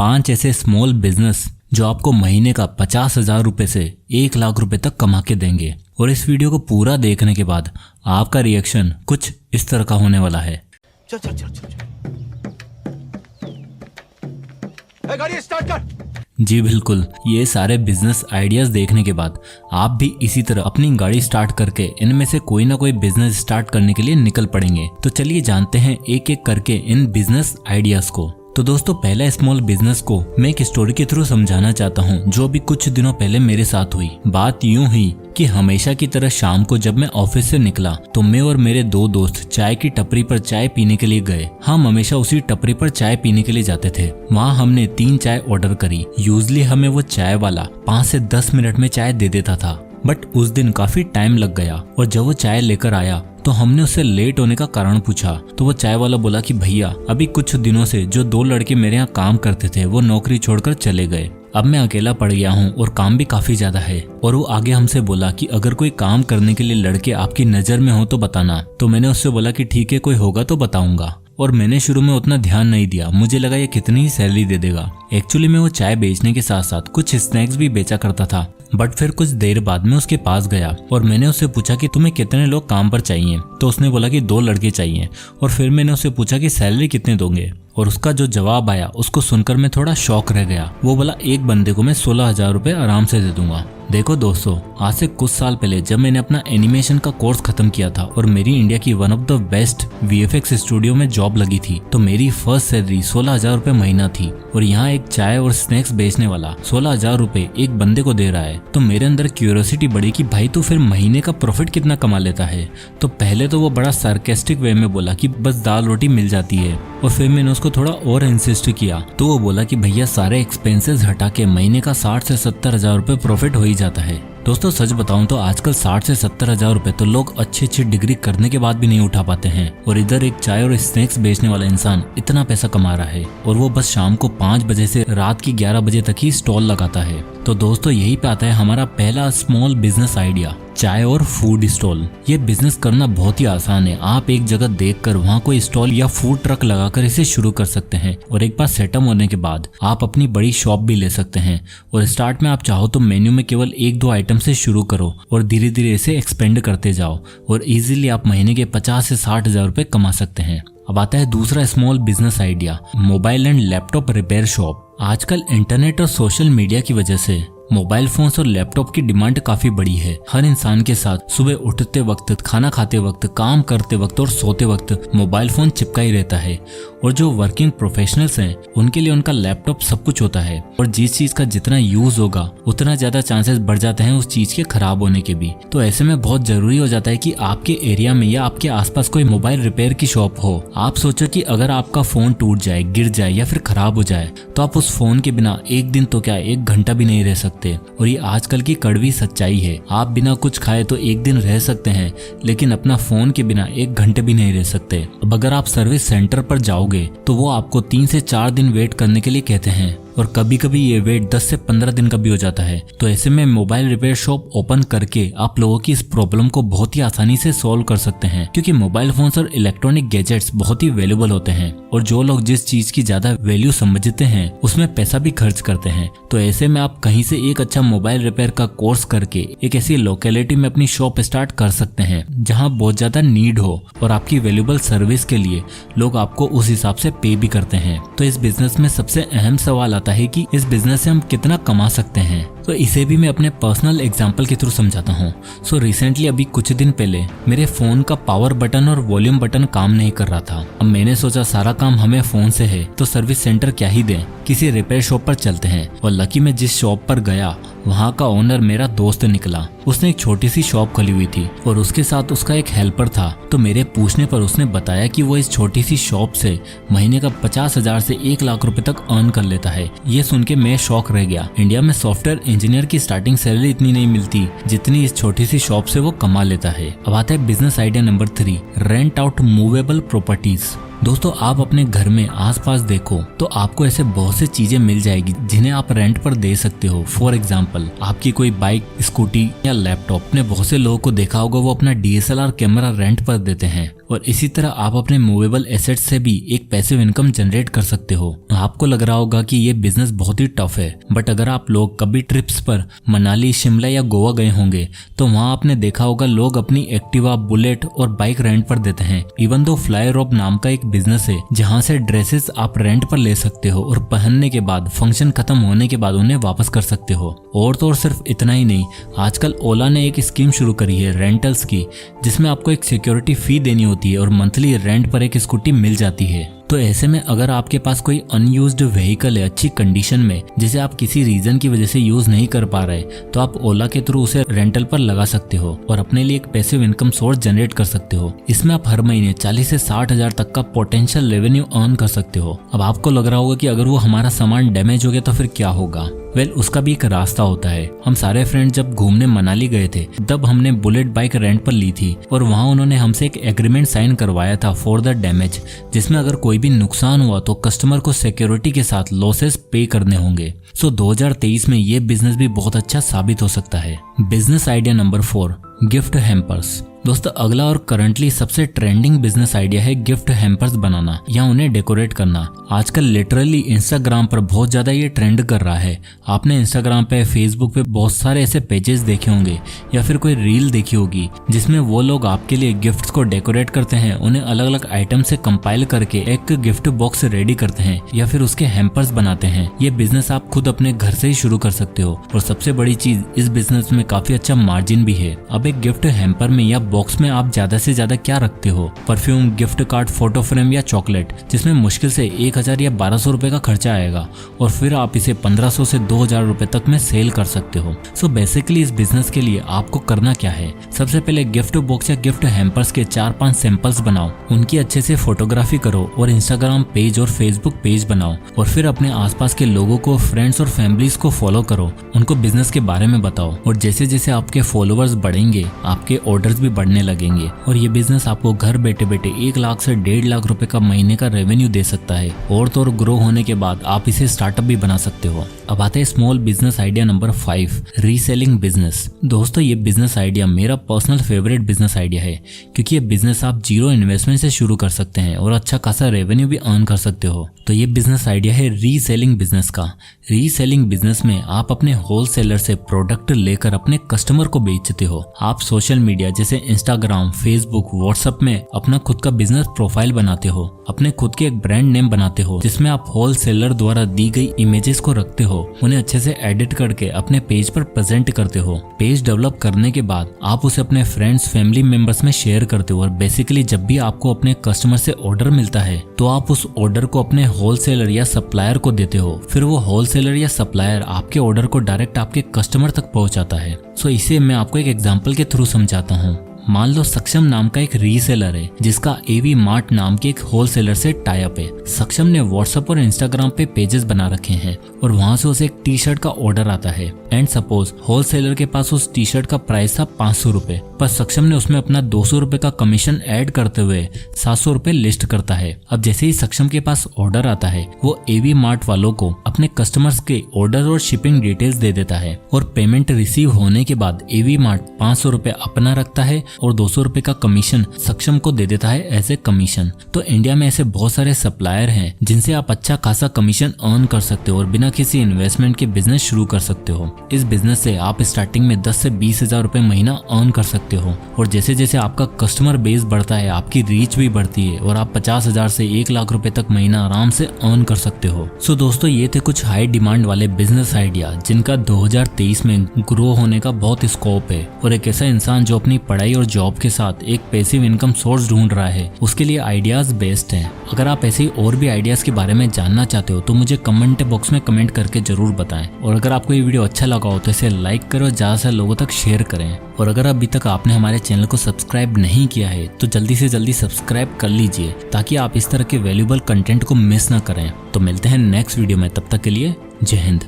5 ऐसे small business जो आपको महीने का 50,000 रुपए से 1 लाख रुपए तक कमा के देंगे। और इस वीडियो को पूरा देखने के बाद आपका रिएक्शन कुछ इस तरह का होने वाला है। चल चल चल चल गाड़ी स्टार्ट कर। जी बिल्कुल, ये सारे बिजनेस आइडियाज देखने के बाद आप भी इसी तरह अपनी गाड़ी स्टार्ट करके इनमें से कोई ना कोई बिजनेस स्टार्ट करने के लिए निकल पड़ेंगे। तो चलिए जानते हैं एक एक करके इन बिजनेस आइडियाज को। तो दोस्तों, पहला स्मॉल बिजनेस को मैं एक स्टोरी के थ्रू समझाना चाहता हूँ जो अभी कुछ दिनों पहले मेरे साथ हुई। बात यूं हुई कि हमेशा की तरह शाम को जब मैं ऑफिस से निकला तो मैं और मेरे 2 दोस्त चाय की टपरी पर चाय पीने के लिए गए। हम हमेशा उसी टपरी पर चाय पीने के लिए जाते थे। वहाँ हमने 3 चाय ऑर्डर करी। यूजली हमें वो चाय वाला 5 से 10 मिनट में चाय दे देता था, बट उस दिन काफी टाइम लग गया। और जब वो चाय लेकर आया तो हमने उससे लेट होने का कारण पूछा तो वो चाय वाला बोला कि भैया अभी कुछ दिनों से जो 2 लड़के मेरे यहाँ काम करते थे वो नौकरी छोड़कर चले गए। अब मैं अकेला पड़ गया हूँ और काम भी काफी ज्यादा है। और वो आगे हमसे बोला कि अगर कोई काम करने के लिए लड़के आपकी नजर में हो तो बताना। तो मैंने उससे बोला कि ठीक है, कोई होगा तो बताऊंगा। और मैंने शुरू में उतना ध्यान नहीं दिया, मुझे लगा ये कितनी ही सैलरी दे देगा। एक्चुअली मैं वो चाय बेचने के साथ साथ कुछ स्नैक्स भी बेचा करता था। बट फिर कुछ देर बाद में उसके पास गया और मैंने उससे पूछा कि तुम्हें कितने लोग काम पर चाहिए। तो उसने बोला कि 2 लड़के चाहिए। और फिर मैंने उससे पूछा कि सैलरी कितने दोगे। और उसका जो जवाब आया उसको सुनकर मैं थोड़ा शॉक रह गया। वो बोला एक बंदे को मैं 16,000 रुपए आराम से दे दूंगा। देखो दोस्तों, आज से कुछ साल पहले जब मैंने अपना एनिमेशन का कोर्स खत्म किया था और मेरी इंडिया की one of the best VFX studio में जॉब लगी थी, तो मेरी फर्स्ट सैलरी 16,000 रुपए महीना थी। और यहाँ एक चाय और स्नैक्स बेचने वाला 16,000 रुपए एक बंदे को दे रहा है। तो मेरे अंदर क्यूरियोसिटी बढ़ी कि भाई तू फिर महीने का प्रॉफिट कितना कमा लेता है। तो पहले तो वो बड़ा सार्केस्टिक वे में बोला कि बस दाल रोटी मिल जाती है। और फिर मैंने उसको थोड़ा और इंसिस्ट किया तो वो बोला कि भैया सारे एक्सपेंसेस हटा के महीने का 60 से 70,000 रुपए प्रॉफिट हो ही जाता है। दोस्तों सच बताऊं तो आजकल 60 से 70,000 रुपए तो लोग अच्छी डिग्री करने के बाद भी नहीं उठा पाते हैं। और इधर एक चाय और स्नैक्स बेचने वाला इंसान इतना पैसा कमा रहा है और वो बस शाम को 5 बजे से रात की 11 बजे तक ही स्टॉल लगाता है। तो दोस्तों यही पे आता है हमारा पहला स्मॉल बिजनेस आइडिया, चाय और फूड स्टॉल। ये बिजनेस करना बहुत ही आसान है। आप एक जगह देखकर वहाँ कोई स्टॉल या फूड ट्रक लगाकर इसे शुरू कर सकते हैं। और एक बार सेटअप होने के बाद आप अपनी बड़ी शॉप भी ले सकते हैं। और स्टार्ट में आप चाहो तो मेन्यू में केवल 1-2 आइटम से शुरू करो और धीरे धीरे इसे एक्सपेंड करते जाओ और इजीली आप महीने के 50 से 60,000 रुपए कमा सकते हैं। अब आता है दूसरा small business idea, mobile and laptop repair shop. आजकल इंटरनेट और सोशल मीडिया की वजह से मोबाइल फोन्स और लैपटॉप की डिमांड काफी बड़ी है। हर इंसान के साथ सुबह उठते वक्त, खाना खाते वक्त, काम करते वक्त और सोते वक्त मोबाइल फोन चिपका ही रहता है। और जो वर्किंग प्रोफेशनल्स हैं उनके लिए उनका लैपटॉप सब कुछ होता है। और जिस चीज का जितना यूज होगा उतना ज्यादा चांसेस बढ़ जाते हैं उस चीज के खराब होने के भी। तो ऐसे में बहुत जरूरी हो जाता है कि आपके एरिया में या आपके आसपास कोई मोबाइल रिपेयर की शॉप हो। आप सोचो कि अगर आपका फोन टूट जाए, गिर जाए या फिर खराब हो जाए तो आप उस फोन के बिना एक दिन तो क्या 1 घंटा भी नहीं रह सकते। और ये आजकल की कड़वी सच्चाई है। आप बिना कुछ खाए तो 1 दिन रह सकते हैं, लेकिन अपना फोन के बिना 1 घंटे भी नहीं रह सकते। अब अगर आप सर्विस सेंटर पर जाओगे तो वो आपको 3 से 4 दिन वेट करने के लिए कहते हैं। और कभी कभी ये वेट 10 से 15 दिन का भी हो जाता है। तो ऐसे में मोबाइल रिपेयर शॉप ओपन करके आप लोगों की इस प्रॉब्लम को बहुत ही आसानी से सॉल्व कर सकते हैं, क्योंकि मोबाइल फोन्स और इलेक्ट्रॉनिक गैजेट्स बहुत ही वैल्यूएबल होते हैं। और जो लोग जिस चीज की ज्यादा वैल्यू समझते हैं उसमें पैसा भी खर्च करते हैं। तो ऐसे में आप कहीं से एक अच्छा मोबाइल रिपेयर का कोर्स करके एक ऐसी लोकेलिटी में अपनी शॉप स्टार्ट कर सकते हैं जहाँ बहुत ज्यादा नीड हो और आपकी वैल्यूएबल सर्विस के लिए लोग आपको उस हिसाब से पे भी करते हैं। तो इस बिजनेस में सबसे अहम सवाल आता है कि इस बिजनेस से हम कितना कमा सकते हैं। तो इसे भी मैं अपने पर्सनल एग्जांपल के थ्रू समझाता हूँ। सो रिसेंटली अभी कुछ दिन पहले मेरे फोन का पावर बटन और वॉल्यूम बटन काम नहीं कर रहा था। अब मैंने सोचा सारा काम हमें फोन से है तो सर्विस सेंटर क्या ही दें, किसी रिपेयर शॉप पर चलते हैं। और लकी मैं जिस शॉप पर गया वहाँ का ओनर मेरा दोस्त निकला। उसने एक छोटी सी शॉप खोली हुई थी और उसके साथ उसका एक हेल्पर था। तो मेरे पूछने पर उसने बताया कि वो इस छोटी सी शॉप से महीने का 50,000 से 1 लाख रुपए तक अर्न कर लेता है। ये सुन के मैं शॉक रह गया। इंडिया में सॉफ्टवेयर इंजीनियर की स्टार्टिंग सैलरी इतनी नहीं मिलती जितनी इस छोटी सी शॉप से वो कमा लेता है। अब आता है business idea number 3, rent out movable properties. दोस्तों आप अपने घर में आसपास देखो तो आपको ऐसे बहुत सी चीजें मिल जाएगी जिन्हें आप रेंट पर दे सकते हो। फॉर एग्जाम्पल आपकी कोई बाइक, स्कूटी या लैपटॉप। ने बहुत से लोगों को देखा होगा वो अपना DSLR कैमरा रेंट पर देते हैं और इसी तरह आप अपने मूवेबल एसेट्स से भी एक पैसिव इनकम जनरेट कर सकते हो। आपको लग रहा होगा कि ये बिजनेस बहुत ही टफ है, बट अगर आप लोग कभी ट्रिप्स पर मनाली, शिमला या गोवा गए होंगे तो वहाँ आपने देखा होगा लोग अपनी एक्टिवा, बुलेट और बाइक रेंट पर देते हैं। इवन दो फ्लाई रोप नाम का एक बिजनेस है जहाँ से ड्रेसेस आप रेंट पर ले सकते हो और पहनने के बाद फंक्शन खत्म होने के बाद उन्हें वापस कर सकते हो। और तो और सिर्फ इतना ही नहीं, आजकल ओला ने एक स्कीम शुरू करी है रेंटल्स की, जिसमें आपको एक सिक्योरिटी फी देनी होती है और मंथली रेंट पर एक स्कूटी मिल जाती है। तो ऐसे में अगर आपके पास कोई अनयूज्ड व्हीकल है अच्छी कंडीशन में, जिसे आप किसी रीजन की वजह से यूज नहीं कर पा रहे, तो आप ओला के थ्रू उसे रेंटल पर लगा सकते हो और अपने लिए एक पैसिव इनकम सोर्स जनरेट कर सकते हो। इसमें आप हर महीने 40 से 60 हजार तक का पोटेंशियल रेवेन्यू अर्न कर सकते हो। अब आपको लग रहा होगा कि अगर वो हमारा सामान डैमेज हो गया तो फिर क्या होगा? उसका भी एक रास्ता होता है। हम सारे फ्रेंड जब घूमने मनाली गए थे तब हमने बुलेट बाइक रेंट पर ली थी और वहाँ उन्होंने हमसे एक एग्रीमेंट साइन करवाया था फॉर द डैमेज, जिसमें अगर कोई भी नुकसान हुआ तो कस्टमर को सिक्योरिटी के साथ लॉसेस पे करने होंगे। 2023 में ये बिजनेस भी बहुत अच्छा साबित हो सकता है। Business idea number 4, gift hampers. दोस्तों, अगला और करंटली सबसे ट्रेंडिंग बिजनेस आइडिया है गिफ्ट हैम्पर्स बनाना या उन्हें डेकोरेट करना। आजकल लिटरली इंस्टाग्राम पर बहुत ज्यादा ये ट्रेंड कर रहा है। आपने इंस्टाग्राम पे, फेसबुक पे बहुत सारे ऐसे पेजेस देखे होंगे या फिर कोई रील देखी होगी जिसमें वो लोग आपके लिए गिफ्ट्स को डेकोरेट करते हैं, उन्हें अलग अलग आइटम से कंपाइल करके एक गिफ्ट बॉक्स रेडी करते हैं या फिर उसके हैम्पर्स बनाते हैं। ये बिजनेस आप खुद अपने घर से ही शुरू कर सकते हो और सबसे बड़ी चीज, इस बिजनेस में काफी अच्छा मार्जिन भी है। अब एक गिफ्ट हैम्पर में या बॉक्स में आप ज्यादा से ज्यादा क्या रखते हो? Perfume, gift card, photo frame या चॉकलेट, जिसमें मुश्किल से 1000 या 1200 रुपए का खर्चा आएगा और फिर आप इसे 1500 से 2000 रुपए तक में सेल कर सकते हो। सो बेसिकली इस बिजनेस के लिए आपको करना क्या है? सबसे पहले गिफ्ट बॉक्स या गिफ्ट हैम्पर्स के 4-5 सैंपल्स बनाओ, उनकी अच्छे से फोटोग्राफी करो और इंस्टाग्राम पेज और फेसबुक पेज बनाओ और फिर अपने आसपास के लोगों को, फ्रेंड्स और फैमिलीज को फॉलो करो, उनको बिजनेस के बारे में बताओ और जैसे जैसे आपके फॉलोअर्स बढ़ेंगे आपके ऑर्डर्स भी बढ़ने लगेंगे और ये बिजनेस आपको घर बैठे बैठे 1 लाख से 1.5 लाख रुपए का महीने का रेवेन्यू दे सकता है। और तो और ग्रो होने के बाद आप इसे स्टार्टअप भी बना सकते हो। अब आते हैं small business idea number 5, reselling business. दोस्तों, ये बिजनेस आइडिया मेरा पर्सनल फेवरेट बिजनेस आइडिया है क्योंकि ये बिजनेस आप जीरो इन्वेस्टमेंट से शुरू कर सकते हैं और अच्छा खासा रेवेन्यू भी अर्न कर सकते हो। तो ये बिजनेस आइडिया है रीसेलिंग बिजनेस का। रीसेलिंग बिजनेस में आप अपने होलसेलर से प्रोडक्ट लेकर अपने कस्टमर को बेचते हो। आप सोशल मीडिया जैसे इंस्टाग्राम, फेसबुक, व्हाट्सएप में अपना खुद का बिजनेस प्रोफाइल बनाते हो, अपने खुद के एक ब्रांड नेम बनाते हो जिसमें आप होलसेलर द्वारा दी गई इमेजेस को रखते हो, उन्हें अच्छे से एडिट करके अपने पेज पर प्रेजेंट करते हो। पेज डेवलप करने के बाद आप उसे अपने फ्रेंड्स, फैमिली मेंबर्स में शेयर करते हो और बेसिकली जब भी आपको अपने कस्टमर से ऑर्डर मिलता है तो आप उस ऑर्डर को अपने होलसेलर या सप्लायर को देते हो। फिर वो होलसेलर या सप्लायर आपके ऑर्डर को डायरेक्ट आपके कस्टमर तक पहुंचाता है। सो इसे मैं आपको एक एग्जांपल के थ्रू समझाता हूँ। मान लो सक्षम नाम का एक रीसेलर है जिसका एवी मार्ट नाम के एक होलसेलर से टाई अप है। सक्षम ने व्हाट्सएप और इंस्टाग्राम पे पेजेस बना रखे हैं और वहां से उसे एक टी शर्ट का ऑर्डर आता है एंड सपोज होलसेलर के पास उस टी शर्ट का प्राइस था 500 रुपए, पर सक्षम ने उसमें अपना 200 रुपए का कमीशन ऐड करते हुए 700 रुपए लिस्ट करता है। अब जैसे ही सक्षम के पास ऑर्डर आता है वो एवी मार्ट वालों को अपने कस्टमर्स के ऑर्डर और शिपिंग डिटेल्स दे देता है और पेमेंट रिसीव होने के बाद एवी मार्ट 500 रुपए अपना रखता है और 200 रुपए का कमीशन सक्षम को दे देता है एज ए कमीशन। तो इंडिया में ऐसे बहुत सारे सप्लायर हैं जिनसे आप अच्छा खासा कमीशन अर्न कर सकते हो और बिना किसी इन्वेस्टमेंट के बिजनेस शुरू कर सकते हो। इस बिजनेस से आप स्टार्टिंग में 10 से 20 हजार रुपए महीना अर्न कर सकते हो और जैसे जैसे आपका कस्टमर बेस बढ़ता है आपकी रीच भी बढ़ती है और आप 50 हजार से 1 लाख रुपए तक महीना आराम से अर्न कर सकते हो। सो दोस्तों, ये थे कुछ हाई डिमांड वाले बिजनेस आइडिया जिनका 2023 में ग्रो होने का बहुत स्कोप है और एक ऐसा इंसान जो अपनी पढ़ाई और जॉब के साथ एक पैसिव इनकम सोर्स ढूंढ रहा है उसके लिए आइडियाज बेस्ट हैं। अगर आप ऐसे ही और भी आइडियाज के बारे में जानना चाहते हो तो मुझे कमेंट बॉक्स में कमेंट करके जरूर बताएं और अगर आपको ये वीडियो अच्छा लगा हो तो इसे लाइक करो, ज्यादा से लोगों तक शेयर करें और अगर अभी तक आपने हमारे चैनल को सब्सक्राइब नहीं किया है तो जल्दी से जल्दी सब्सक्राइब कर लीजिए ताकि आप इस तरह के वैल्यूएबल कंटेंट को मिस ना करें। तो मिलते हैं नेक्स्ट वीडियो में, तब तक के लिए जय हिंद।